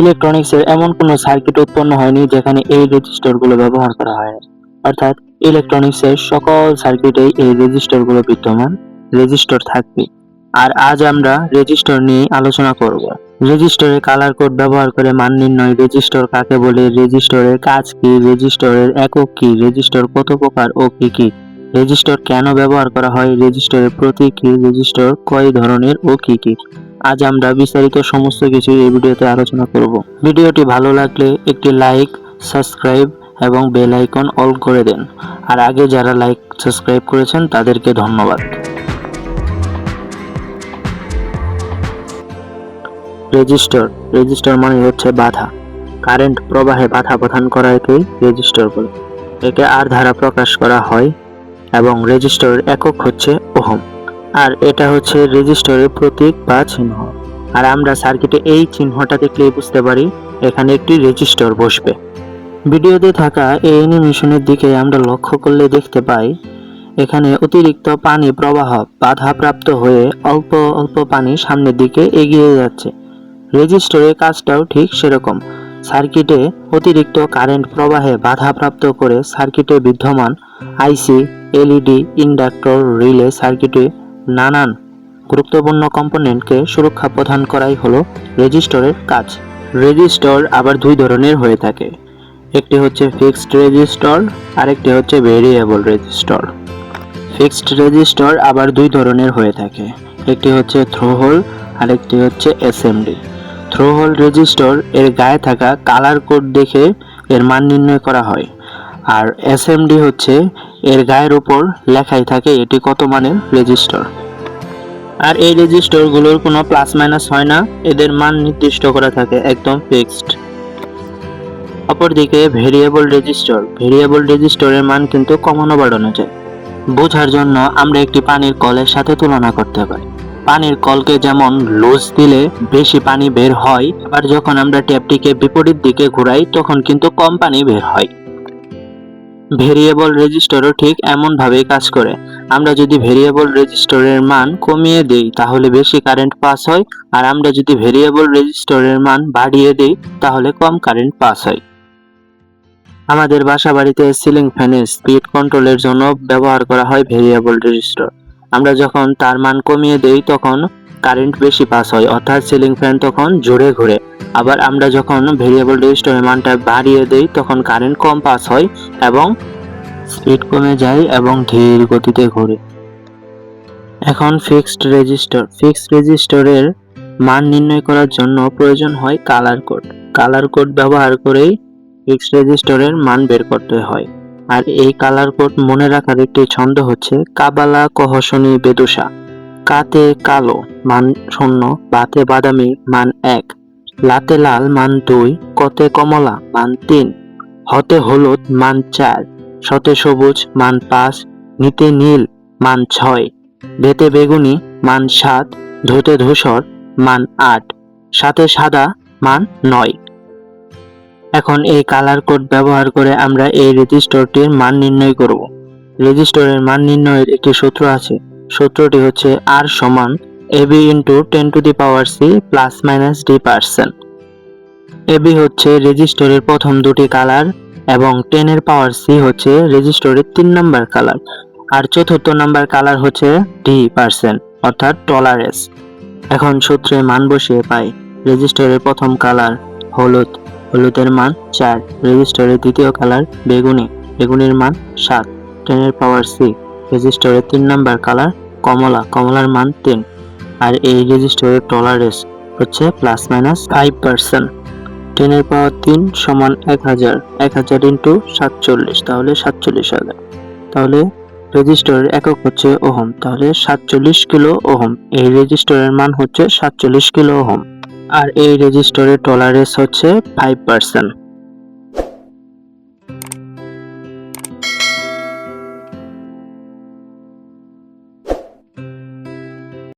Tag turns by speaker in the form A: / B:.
A: ইলেকট্রনিক্সের এমন কোনো সার্কিট উৎপন্ন হয়নি যেখানে এই রেজিস্টরগুলো ব্যবহার করা হয়। অর্থাৎ ইলেকট্রনিক্সের সকল সার্কিটেই এই রেজিস্টরগুলো বিদ্যমান, রেজিস্টর থাকবে। আর আজ আমরা রেজিস্টর নিয়ে আলোচনা করব। রেজিস্টরের কালার কোড ব্যবহার করে মান নির্ণয়, রেজিস্টর কাকে বলে, রেজিস্টরের কাজ কি, রেজিস্টরের একক কি, রেজিস্টর কত প্রকার ও কি কি, রেজিস্টর কেন ব্যবহার করা হয়, রেজিস্টরের প্রতীক কি, রেজিস্টর কয় ধরনের ও কি কি। আজ আমরা বিস্তারিত সমস্ত কিছু এই ভিডিওতে আলোচনা করব। ভিডিওটি ভালো লাগলে একটি লাইক, সাবস্ক্রাইব এবং বেল আইকন অল করে দেন। আর আগে যারা লাইক সাবস্ক্রাইব করেছেন তাদেরকে ধন্যবাদ। রেজিস্টর মানে হচ্ছে বাধা। কারেন্ট প্রবাহে বাধা প্রদান করা একেই রেজিস্টর বলে। একে আর দ্বারা প্রকাশ করা হয় এবং রেজিস্টরের একক হচ্ছে ওহম। আর এটা হচ্ছে রেজিস্টরের প্রতীক বা চিহ্ন। আর আমরা সার্কিটে এই চিহ্নটা দেখলেই বুঝতে পারি এখানে একটি রেজিস্টর বসবে। ভিডিওতে থাকা এই অ্যানিমেশনের দিকে আমরা লক্ষ্য করলে দেখতে পাই এখানে অতিরিক্ত পানি প্রবাহ বাধাপ্রাপ্ত হয়ে অল্প অল্প পানি সামনের দিকে এগিয়ে যাচ্ছে। রেজিস্টরের কাজটাও ঠিক সেরকম। সার্কিটে অতিরিক্ত কারেন্ট প্রবাহে বাধাপ্রাপ্ত করে সার্কিটে বিদ্যমান আইসি, এলইডি, ইন্ডাক্টর, রিলে সার্কিটে নানান গুরুত্বপূর্ণ কম্পোনেন্টকে সুরক্ষা প্রদান করাই হলো রেজিস্টরের কাজ। রেজিস্টর আবার দুই ধরনের হয়ে থাকে। একটি হচ্ছে ফিক্সড রেজিস্টর, আরেকটি হচ্ছে ভেরিয়েবল রেজিস্টর। ফিক্সড রেজিস্টর আবার দুই ধরনের হয়ে থাকে। একটি হচ্ছে থ্রো হোল, আরেকটি হচ্ছে এসএমডি। থ্রো হোল রেজিস্টর এর গায়ে থাকা কালার কোড দেখে এর মান নির্ণয় করা হয়। আর এসএমডি হচ্ছে এর গায়ের উপর লেখাই থাকে এটি কত মানের রেজিস্টর। আর এই রেজিস্টরগুলোর কোনো প্লাস মাইনাস হয় না, এদের মান নির্দিষ্ট করা থাকে একদম ফিক্সড। অপরদিকে ভেরিয়েবল রেজিস্টরের মান কিন্তু কমানো বাড়ানো যায়। বোঝার জন্য আমরা একটি পানির কলের সাথে তুলনা করতে পারি। পানির কলকে যেমন লুজ দিলে বেশি পানি বের হয়, আবার যখন আমরা ট্যাপটিকে বিপরীত দিকে ঘুরাই তখন কিন্তু কম পানি বের হয়। ভেরিয়েবল রেজিস্টরও ঠিক এমন ভাবেই কাজ করে। আমরা যদি ভেরিয়েবল রেজিস্টরের মান কমিয়ে দেই তাহলে বেশি কারেন্ট পাস হয়, আর আমরা যদি ভেরিয়েবল রেজিস্টরের মান বাড়িয়ে দেই তাহলে কম কারেন্ট পাস হয়। আমাদের বাসা বাড়িতে সিলিং ফ্যানের স্পিড কন্ট্রোলের জন্য ব্যবহার করা হয় ভেরিয়েবল রেজিস্টর। আমরা যখন তার মান কমিয়ে দেই তখন কারেন্ট বেশি পাস হয়, অর্থাৎ সিলিং ফ্যান তখন জোরে ঘুরে। আবার আমরা যখন ভেরিয়েবল রেজিস্টরের মানটা বাড়িয়ে দেই তখন কারেন্ট কম পাস হয় এবং স্পিড কমে যায় এবং ধীর গতিতে ঘুরে। এখন ফিক্সড রেজিস্টরের মান নির্ণয় করার জন্য প্রয়োজন হয় কালার কোড ব্যবহার করেই ফিক্সড রেজিস্টরের মান বের করতে হয়। আর এই কালার কোড মনে রাখার একটি ছন্দ হচ্ছে কাবালা কহসনি বেদুসা। কাতে কালো মান 0, বাতে বাদামি মান 1, লাতে লাল মান 2, কতে কমলা মান 3, হতে হলুদ মান 4, শতে সবুজ মান 5, নিতে নীল মান 6, বেতে বেগুনি মান 7, ধুতে ধূসর মান 8, সাথে সাদা মান 9। এখন এই কালার কোড ব্যবহার করে আমরা এই রেজিস্টরটির মান নির্ণয় করব। রেজিস্টরের মান নির্ণয়ের একটি সূত্র আছে। সূত্রটি হচ্ছে R সমান AB into 10 to the power C plus minus D%। AB হচ্ছে রেজিস্টরের প্রথম দুটি কালার এবং 10 এর পাওয়ার C হচ্ছে রেজিস্টরের 3 নাম্বার কালার, আর চতুর্থ নাম্বার কালার হচ্ছে D%, অর্থাৎ টলারেন্স। এখন সূত্রে মান বসিয়ে পাই রেজিস্টরের প্রথম কালার হলুদ, হলুদের মান 4, রেজিস্টরের দ্বিতীয় কালার বেগুনি, বেগুনির মান 7, 10 এর পাওয়ার C, রেজিস্টরের 3 নাম্বার কালার কমলা, কমলার মান 3, আর এই রেজিস্টরের টলারেন্স হচ্ছে প্লাস মাইনাস 5%। 10 এর পাওয়ার 3 সমান 1000, 1000 ইন্টু 47, তাহলে 47,000। তাহলে রেজিস্টরের একক হচ্ছে ওহম, তাহলে 47 কিলো ওহম। এই রেজিস্টরের মান হচ্ছে 47 কিলো ওহম। আর এই রেজিস্টরের টলারেন্স হচ্ছে 5%।